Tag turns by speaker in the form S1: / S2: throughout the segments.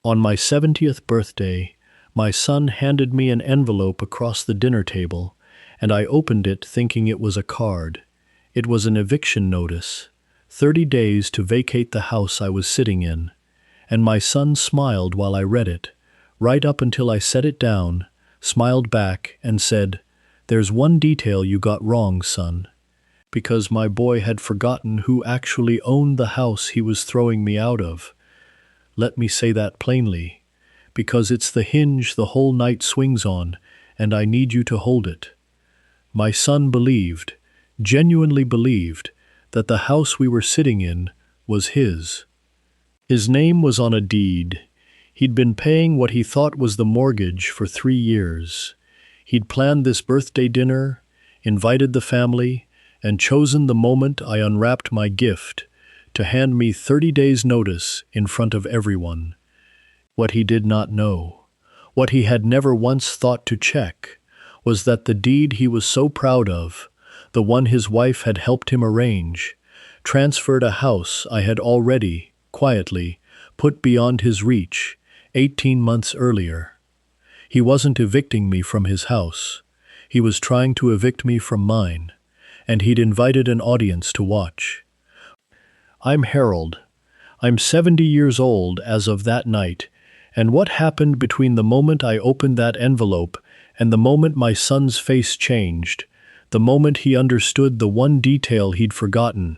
S1: On my 70th birthday, my son handed me an envelope across the dinner table, and I opened it thinking it was a card. It was an eviction notice, 30 days to vacate the house I was sitting in, and my son smiled while I read it, right up until I set it down, smiled back and said, "There's one detail you got wrong, son," because my boy had forgotten who actually owned the house he was throwing me out of. Let me say that plainly, because it's the hinge the whole night swings on, and I need you to hold it. My son believed, genuinely believed, that the house we were sitting in was his. His name was on a deed. He'd been paying what he thought was the mortgage for 3 years. He'd planned this birthday dinner, invited the family, and chosen the moment I unwrapped my gift to hand me 30 days' notice in front of everyone. What he did not know, what he had never once thought to check, was that the deed he was so proud of, the one his wife had helped him arrange, transferred a house I had already, quietly, put beyond his reach 18 months earlier. He wasn't evicting me from his house. He was trying to evict me from mine, and he'd invited an audience to watch. I'm Harold. I'm 70 years old as of that night, and what happened between the moment I opened that envelope and the moment my son's face changed, the moment he understood the one detail he'd forgotten,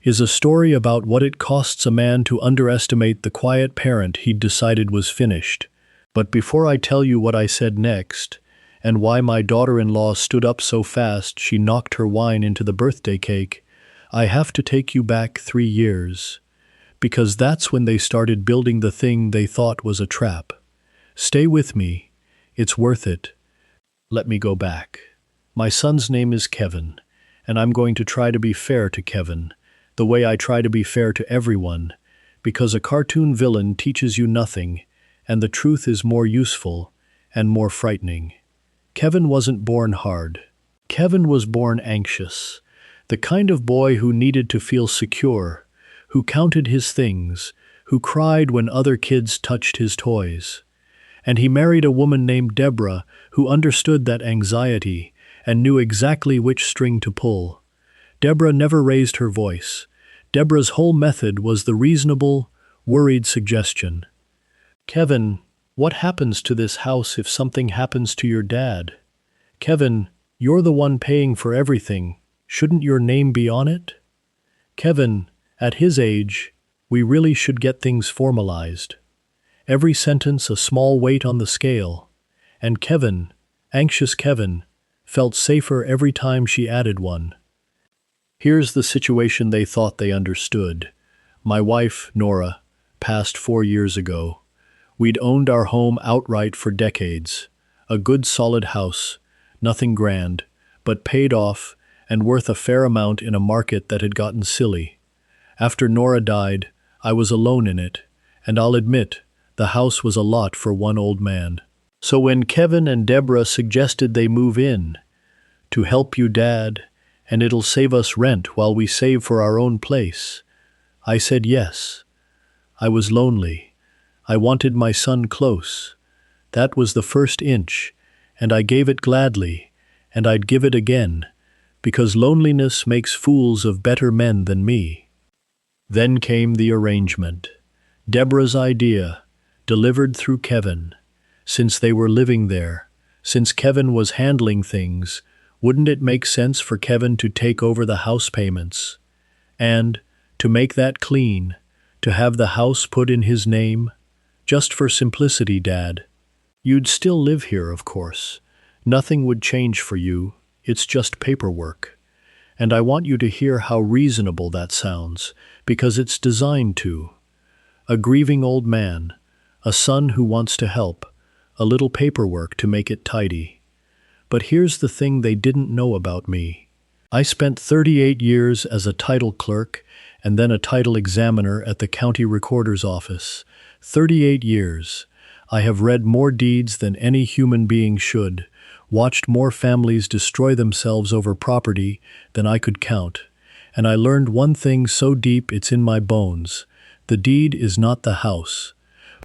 S1: is a story about what it costs a man to underestimate the quiet parent he'd decided was finished. But before I tell you what I said next, and why my daughter-in-law stood up so fast she knocked her wine into the birthday cake, I have to take you back 3 years. Because that's when they started building the thing they thought was a trap. Stay with me. It's worth it. Let me go back. My son's name is Kevin, and I'm going to try to be fair to Kevin, the way I try to be fair to everyone, because a cartoon villain teaches you nothing, and the truth is more useful and more frightening. Kevin wasn't born hard. Kevin was born anxious, the kind of boy who needed to feel secure, who counted his things, who cried when other kids touched his toys. And he married a woman named Deborah who understood that anxiety and knew exactly which string to pull. Deborah never raised her voice. Deborah's whole method was the reasonable, worried suggestion. "Kevin, what happens to this house if something happens to your dad? Kevin, you're the one paying for everything. Shouldn't your name be on it? Kevin, at his age, we really should get things formalized." Every sentence a small weight on the scale, and Kevin, anxious Kevin, felt safer every time she added one. Here's the situation they thought they understood. My wife, Nora, passed 4 years ago. We'd owned our home outright for decades. A good solid house, nothing grand, but paid off and worth a fair amount in a market that had gotten silly. After Nora died, I was alone in it, and I'll admit, the house was a lot for one old man. So when Kevin and Deborah suggested they move in, to help you, Dad, and it'll save us rent while we save for our own place, I said yes. I was lonely. I wanted my son close. That was the first inch, and I gave it gladly, and I'd give it again, because loneliness makes fools of better men than me. Then came the arrangement. Deborah's idea, delivered through Kevin. Since they were living there, since Kevin was handling things, wouldn't it make sense for Kevin to take over the house payments? And, to make that clean, to have the house put in his name? Just for simplicity, Dad. You'd still live here, of course. Nothing would change for you. It's just paperwork. And I want you to hear how reasonable that sounds, because it's designed to. A grieving old man, a son who wants to help, a little paperwork to make it tidy. But here's the thing they didn't know about me. I spent 38 years as a title clerk and then a title examiner at the county recorder's office. 38 years. I have read more deeds than any human being should, watched more families destroy themselves over property than I could count, and I learned one thing so deep it's in my bones. The deed is not the house,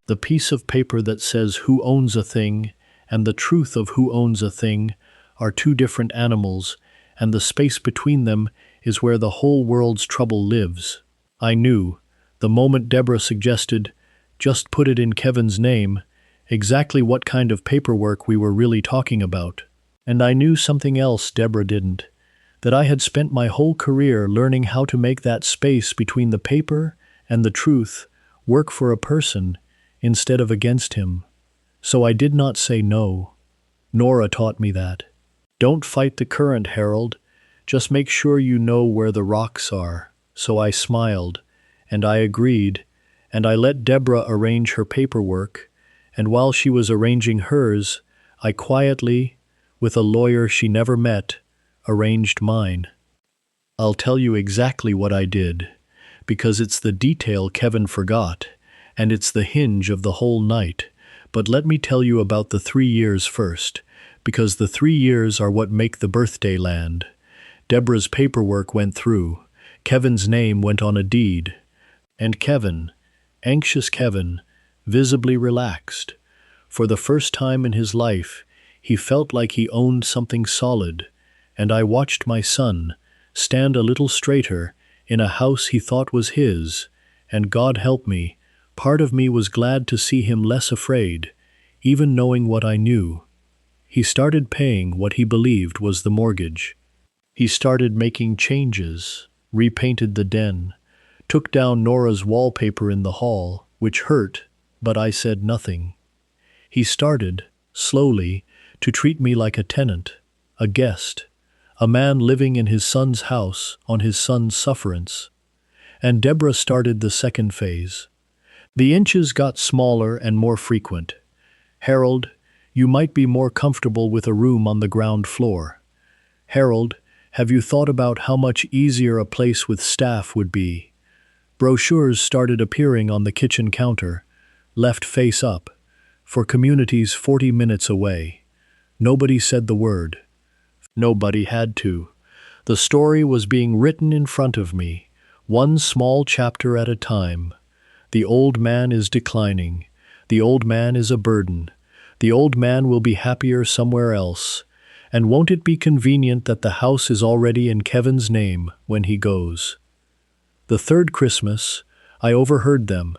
S1: The piece of paper that says who owns a thing and the truth of who owns a thing are two different animals, and the space between them is where the whole world's trouble lives. I knew, the moment Deborah suggested, just put it in Kevin's name, exactly what kind of paperwork we were really talking about. And I knew something else Deborah didn't, that I had spent my whole career learning how to make that space between the paper and the truth work for a person instead of against him. So I did not say no. Nora taught me that. Don't fight the current, Harold. Just make sure you know where the rocks are. So I smiled, and I agreed, and I let Deborah arrange her paperwork, and while she was arranging hers, I quietly, with a lawyer she never met, arranged mine. I'll tell you exactly what I did, because it's the detail Kevin forgot, and it's the hinge of the whole night. But let me tell you about the 3 years first, because the 3 years are what make the birthday land. Deborah's paperwork went through. Kevin's name went on a deed. And Kevin, anxious Kevin, visibly relaxed. For the first time in his life, he felt like he owned something solid, and I watched my son stand a little straighter in a house he thought was his, and God help me, part of me was glad to see him less afraid, even knowing what I knew. He started paying what he believed was the mortgage. He started making changes, repainted the den, took down Nora's wallpaper in the hall, which hurt, but I said nothing. He started, slowly, to treat me like a tenant, a guest, a man living in his son's house on his son's sufferance. And Deborah started the second phase. The inches got smaller and more frequent. Harold, you might be more comfortable with a room on the ground floor. Harold, have you thought about how much easier a place with staff would be? Brochures started appearing on the kitchen counter, left face up, for communities 40 minutes away. Nobody said the word. Nobody had to. The story was being written in front of me, one small chapter at a time. The old man is declining. The old man is a burden. The old man will be happier somewhere else. And won't it be convenient that the house is already in Kevin's name when he goes? The third Christmas, I overheard them.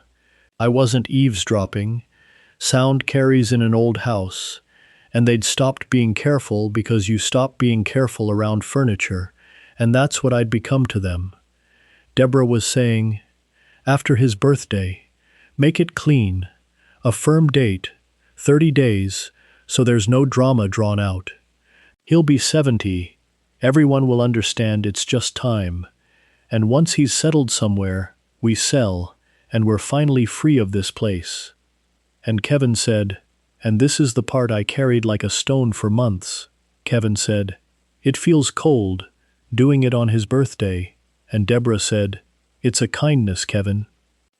S1: I wasn't eavesdropping. Sound carries in an old house, and they'd stopped being careful because you stop being careful around furniture, and that's what I'd become to them. Deborah was saying, after his birthday, make it clean, a firm date, 30 days, so there's no drama drawn out. He'll be 70, everyone will understand it's just time, and once he's settled somewhere, we sell, and we're finally free of this place. And Kevin said, and this is the part I carried like a stone for months, Kevin said, it feels cold, doing it on his birthday, and Deborah said, it's a kindness, Kevin.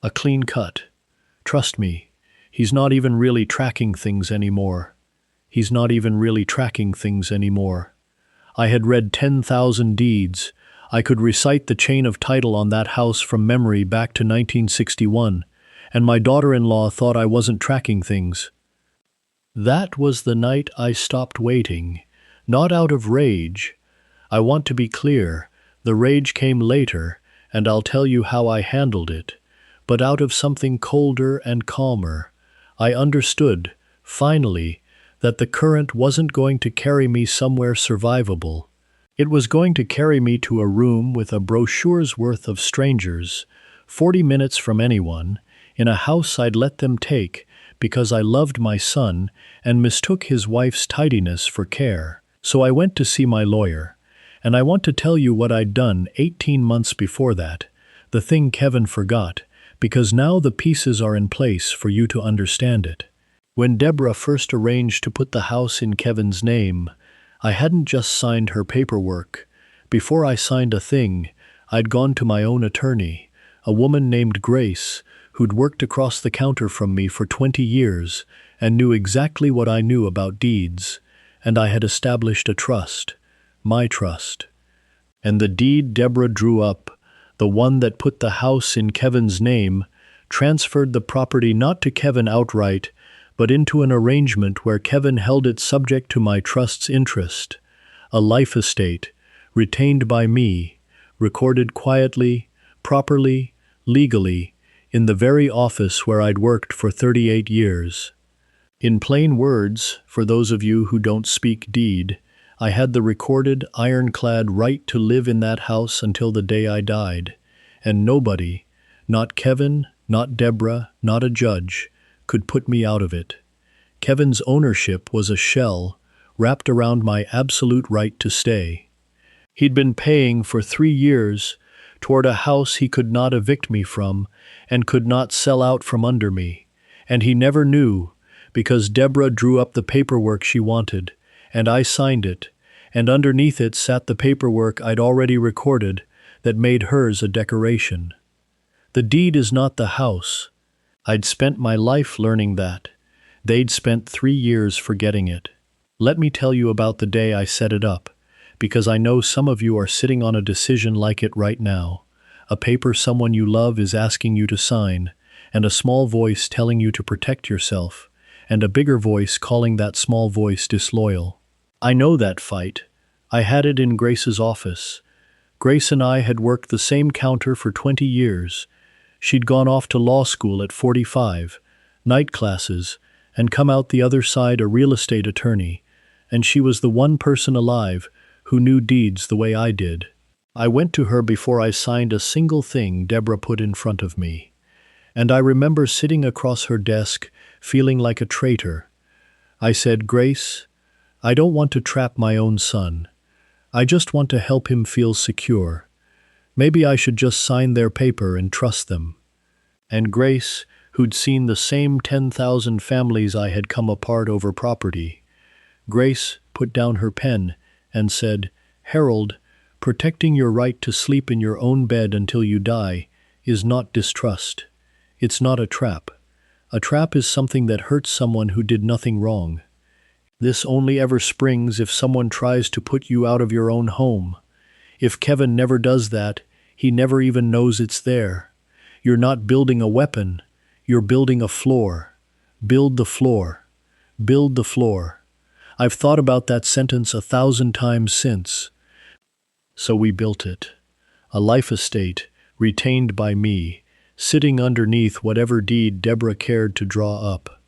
S1: A clean cut. Trust me, he's not even really tracking things anymore. He's not even really tracking things anymore. I had read 10,000 deeds. I could recite the chain of title on that house from memory back to 1961, and my daughter-in-law thought I wasn't tracking things. That was the night I stopped waiting, not out of rage. I want to be clear, the rage came later, and I'll tell you how I handled it. But out of something colder and calmer, I understood, finally, that the current wasn't going to carry me somewhere survivable. It was going to carry me to a room with a brochure's worth of strangers, 40 minutes from anyone, in a house I'd let them take because I loved my son and mistook his wife's tidiness for care. So I went to see my lawyer. And I want to tell you what I'd done 18 months before that, the thing Kevin forgot, because now the pieces are in place for you to understand it. When Deborah first arranged to put the house in Kevin's name, I hadn't just signed her paperwork. Before I signed a thing, I'd gone to my own attorney, a woman named Grace, who'd worked across the counter from me for 20 years and knew exactly what I knew about deeds, and I had established a trust. My trust. And the deed Deborah drew up, the one that put the house in Kevin's name, transferred the property not to Kevin outright, but into an arrangement where Kevin held it subject to my trust's interest, a life estate, retained by me, recorded quietly, properly, legally, in the very office where I'd worked for 38 years. In plain words, for those of you who don't speak deed, I had the recorded, ironclad right to live in that house until the day I died, and nobody, not Kevin, not Deborah, not a judge, could put me out of it. Kevin's ownership was a shell wrapped around my absolute right to stay. He'd been paying for 3 years toward a house he could not evict me from and could not sell out from under me, and he never knew, because Deborah drew up the paperwork she wanted, and I signed it, and underneath it sat the paperwork I'd already recorded that made hers a decoration. The deed is not the house. I'd spent my life learning that. They'd spent 3 years forgetting it. Let me tell you about the day I set it up, because I know some of you are sitting on a decision like it right now. A paper someone you love is asking you to sign, and a small voice telling you to protect yourself, and a bigger voice calling that small voice disloyal. I know that fight. I had it in Grace's office. Grace and I had worked the same counter for 20 years. She'd gone off to law school at 45, night classes, and come out the other side a real estate attorney, and she was the one person alive who knew deeds the way I did. I went to her before I signed a single thing Deborah put in front of me, and I remember sitting across her desk feeling like a traitor. I said, "Grace, I don't want to trap my own son. I just want to help him feel secure. Maybe I should just sign their paper and trust them." And Grace, who'd seen the same 10,000 families I had come apart over property, Grace put down her pen and said, "Harold, protecting your right to sleep in your own bed until you die is not distrust. It's not a trap. A trap is something that hurts someone who did nothing wrong. This only ever springs if someone tries to put you out of your own home. If Kevin never does that, he never even knows it's there. You're not building a weapon, you're building a floor. Build the floor. Build the floor." I've thought about that sentence 1,000 times since. So we built it. A life estate, retained by me, sitting underneath whatever deed Deborah cared to draw up.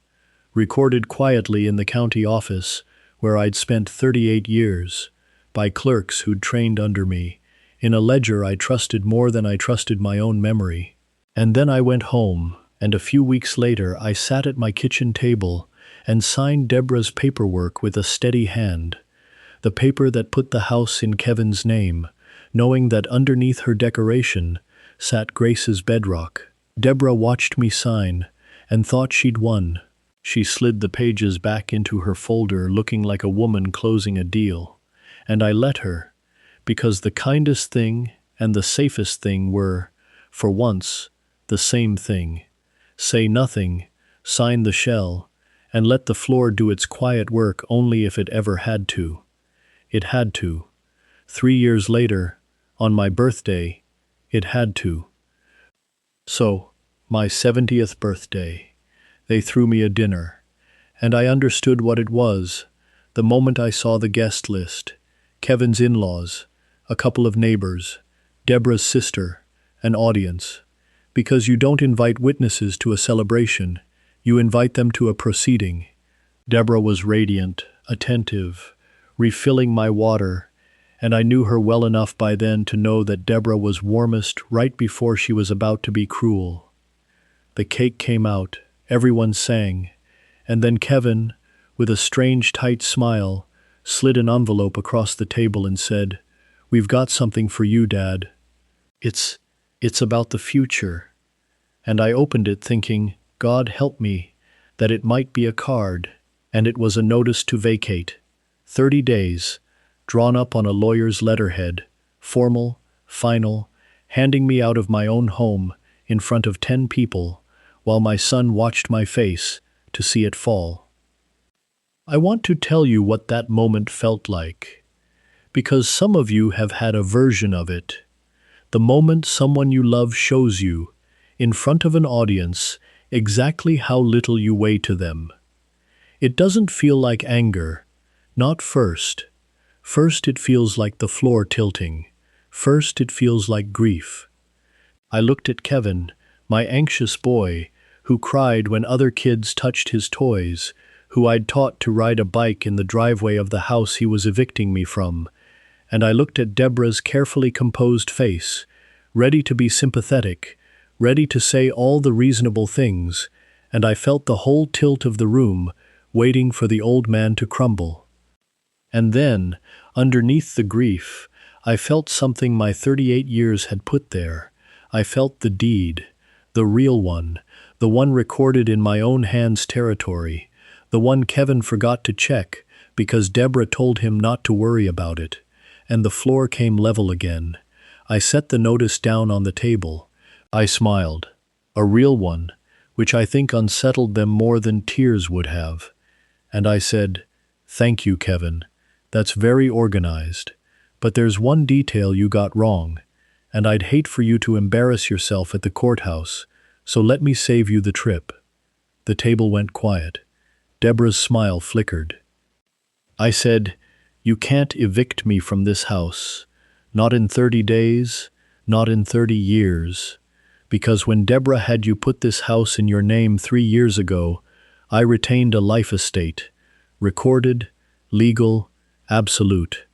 S1: Recorded quietly in the county office, where I'd spent 38 years, by clerks who'd trained under me, in a ledger I trusted more than I trusted my own memory. And then I went home, and a few weeks later I sat at my kitchen table and signed Deborah's paperwork with a steady hand, the paper that put the house in Kevin's name, knowing that underneath her decoration sat Grace's bedrock. Deborah watched me sign and thought she'd won. She slid the pages back into her folder looking like a woman closing a deal, and I let her, because the kindest thing and the safest thing were, for once, the same thing. Say nothing, sign the shell, and let the floor do its quiet work only if it ever had to. It had to. 3 years later, on my birthday, it had to. So, my 70th birthday, they threw me a dinner, and I understood what it was the moment I saw the guest list: Kevin's in-laws, a couple of neighbors, Deborah's sister, an audience. Because you don't invite witnesses to a celebration, you invite them to a proceeding. Deborah was radiant, attentive, refilling my water, and I knew her well enough by then to know that Deborah was warmest right before she was about to be cruel. The cake came out, everyone sang, and then Kevin, with a strange tight smile, slid an envelope across the table and said, "We've got something for you, Dad. It's about the future." And I opened it thinking, God help me, that it might be a card, and it was a notice to vacate. 30 days, drawn up on a lawyer's letterhead, formal, final, handing me out of my own home in front of 10 people, while my son watched my face to see it fall. I want to tell you what that moment felt like, because some of you have had a version of it. The moment someone you love shows you, in front of an audience, exactly how little you weigh to them. It doesn't feel like anger. Not first. First it feels like the floor tilting. First it feels like grief. I looked at Kevin, my anxious boy, who cried when other kids touched his toys, who I'd taught to ride a bike in the driveway of the house he was evicting me from, and I looked at Deborah's carefully composed face, ready to be sympathetic, ready to say all the reasonable things, and I felt the whole tilt of the room, waiting for the old man to crumble. And then, underneath the grief, I felt something my 38 years had put there. I felt the deed, the real one, the one recorded in my own hand's territory, the one Kevin forgot to check because Deborah told him not to worry about it, and the floor came level again. I set the notice down on the table. I smiled, a real one, which I think unsettled them more than tears would have. And I said, "Thank you, Kevin. That's very organized. But there's one detail you got wrong, and I'd hate for you to embarrass yourself at the courthouse, so let me save you the trip." The table went quiet. Deborah's smile flickered. I said, "You can't evict me from this house. Not in 30 days, not in 30 years. Because when Deborah had you put this house in your name 3 years ago, I retained a life estate, recorded, legal, absolute.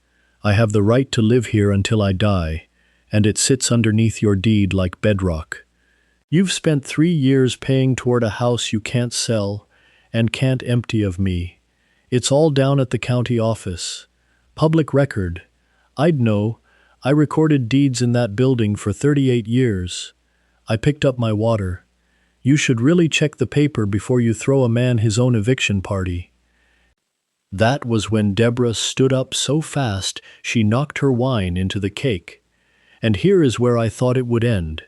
S1: I have the right to live here until I die, and it sits underneath your deed like bedrock. You've spent 3 years paying toward a house you can't sell and can't empty of me. It's all down at the county office. Public record. I'd know. I recorded deeds in that building for 38 years. I picked up my water. You should really check the paper before you throw a man his own eviction party." That was when Deborah stood up so fast she knocked her wine into the cake. And here is where I thought it would end,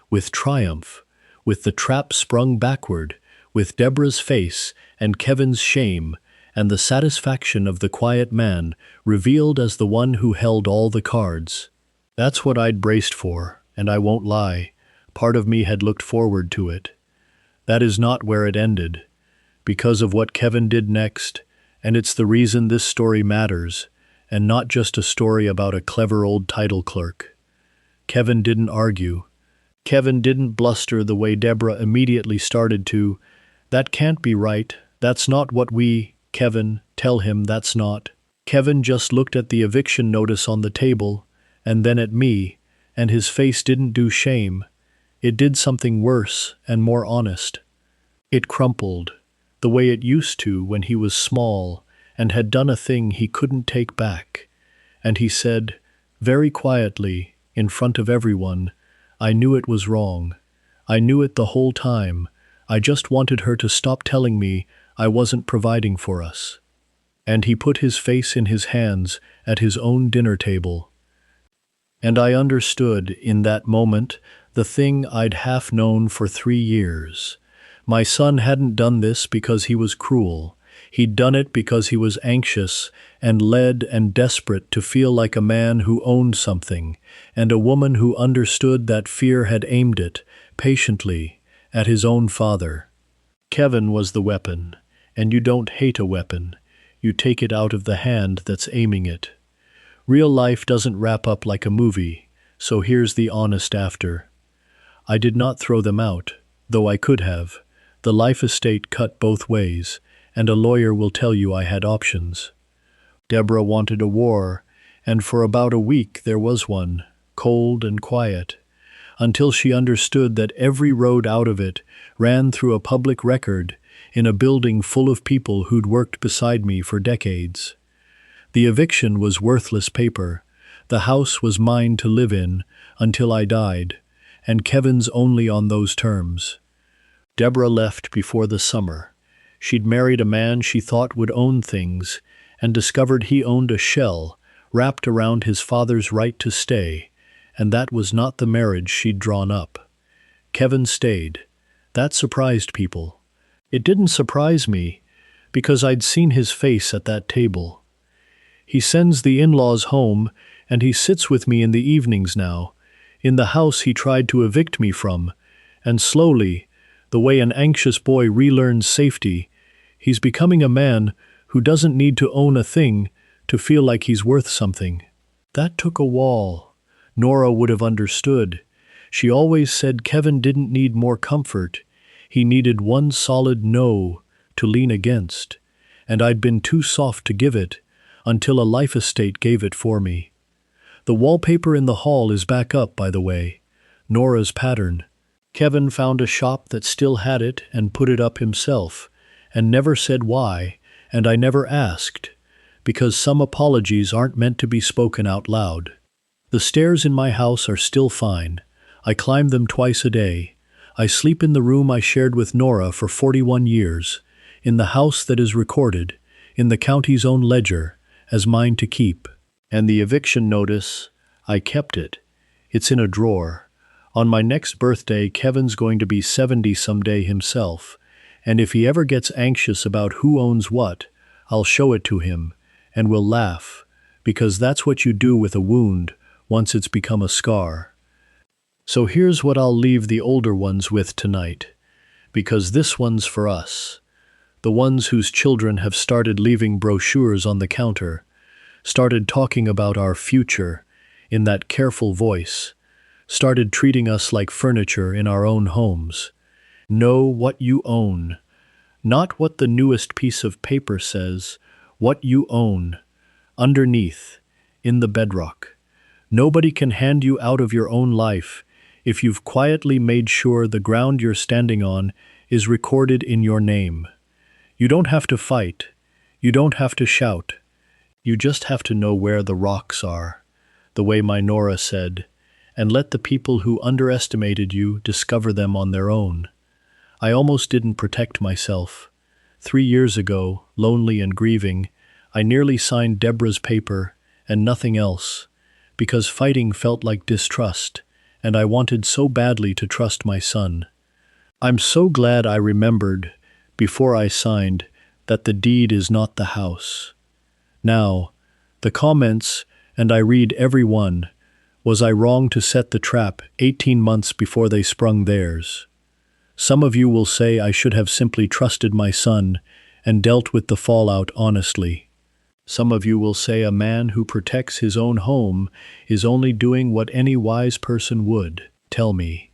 S1: with triumph, with the trap sprung backward, with Deborah's face and Kevin's shame, and the satisfaction of the quiet man revealed as the one who held all the cards. That's what I'd braced for, and I won't lie, part of me had looked forward to it. That is not where it ended, because of what Kevin did next, and it's the reason this story matters, and not just a story about a clever old title clerk. Kevin didn't argue. Kevin didn't bluster the way Deborah immediately started to. That can't be right. That's not what we, Kevin, tell him that's not. Kevin just looked at the eviction notice on the table, and then at me, and his face didn't do shame. It did something worse and more honest. It crumpled, the way it used to when he was small and had done a thing he couldn't take back. And he said, very quietly, in front of everyone, "I knew it was wrong. I knew it the whole time. I just wanted her to stop telling me I wasn't providing for us." And he put his face in his hands at his own dinner table. And I understood, in that moment, the thing I'd half known for 3 years. My son hadn't done this because he was cruel. He'd done it because he was anxious and led and desperate to feel like a man who owned something, and a woman who understood that fear had aimed it, patiently, at his own father. Kevin was the weapon, and you don't hate a weapon. You take it out of the hand that's aiming it. Real life doesn't wrap up like a movie, so here's the honest after. I did not throw them out, though I could have. The life estate cut both ways, and a lawyer will tell you I had options. Deborah wanted a war, and for about a week there was one, cold and quiet, until she understood that every road out of it ran through a public record in a building full of people who'd worked beside me for decades. The eviction was worthless paper. The house was mine to live in until I died, and Kevin's only on those terms. Deborah left before the summer. She'd married a man she thought would own things, and discovered he owned a shell wrapped around his father's right to stay, and that was not the marriage she'd drawn up. Kevin stayed. That surprised people. It didn't surprise me, because I'd seen his face at that table. He sends the in-laws home, and he sits with me in the evenings now, in the house he tried to evict me from, And slowly, the way an anxious boy relearns safety, he's becoming a man who doesn't need to own a thing to feel like he's worth something. That took a wall. Nora would have understood. She always said Kevin didn't need more comfort. He needed one solid no to lean against. And I'd been too soft to give it until a life estate gave it for me. The wallpaper in the hall is back up, by the way. Nora's pattern. Kevin found a shop that still had it and put it up himself, and never said why, and I never asked, because some apologies aren't meant to be spoken out loud. The stairs in my house are still fine. I climb them twice a day. I sleep in the room I shared with Nora for 41 years, in the house that is recorded, in the county's own ledger, as mine to keep. And the eviction notice, I kept it. It's in a drawer. On my next birthday, Kevin's going to be 70 someday himself, and if he ever gets anxious about who owns what, I'll show it to him, and we'll laugh, because that's what you do with a wound once it's become a scar. So here's what I'll leave the older ones with tonight, because this one's for us. The ones whose children have started leaving brochures on the counter, started talking about our future in that careful voice, started treating us like furniture in our own homes. Know what you own, not what the newest piece of paper says, what you own, underneath, in the bedrock. Nobody can hand you out of your own life if you've quietly made sure the ground you're standing on is recorded in your name. You don't have to fight. You don't have to shout. You just have to know where the rocks are, the way my Nora said, and let the people who underestimated you discover them on their own. I almost didn't protect myself. 3 years ago, lonely and grieving, I nearly signed Deborah's paper and nothing else, because fighting felt like distrust, and I wanted so badly to trust my son. I'm so glad I remembered, before I signed, that the deed is not the house. Now, the comments, and I read every one, was I wrong to set the trap 18 months before they sprung theirs? Some of you will say I should have simply trusted my son and dealt with the fallout honestly. Some of you will say a man who protects his own home is only doing what any wise person would. Tell me.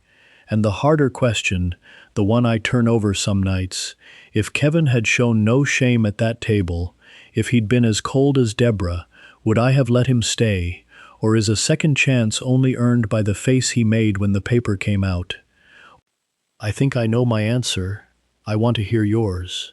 S1: And the harder question, the one I turn over some nights, if Kevin had shown no shame at that table, if he'd been as cold as Deborah, would I have let him stay, or is a second chance only earned by the face he made when the paper came out? I think I know my answer. I want to hear yours.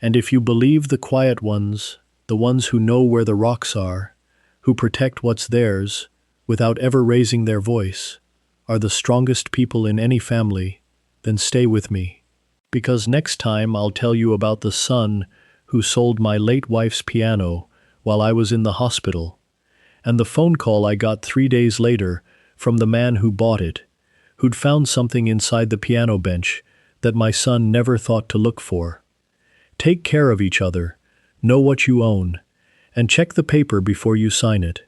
S1: And if you believe the quiet ones, the ones who know where the rocks are, who protect what's theirs, without ever raising their voice, are the strongest people in any family, then stay with me. Because next time I'll tell you about the son who sold my late wife's piano while I was in the hospital, and the phone call I got 3 days later from the man who bought it, who'd found something inside the piano bench that my son never thought to look for. Take care of each other, know what you own, and check the paper before you sign it.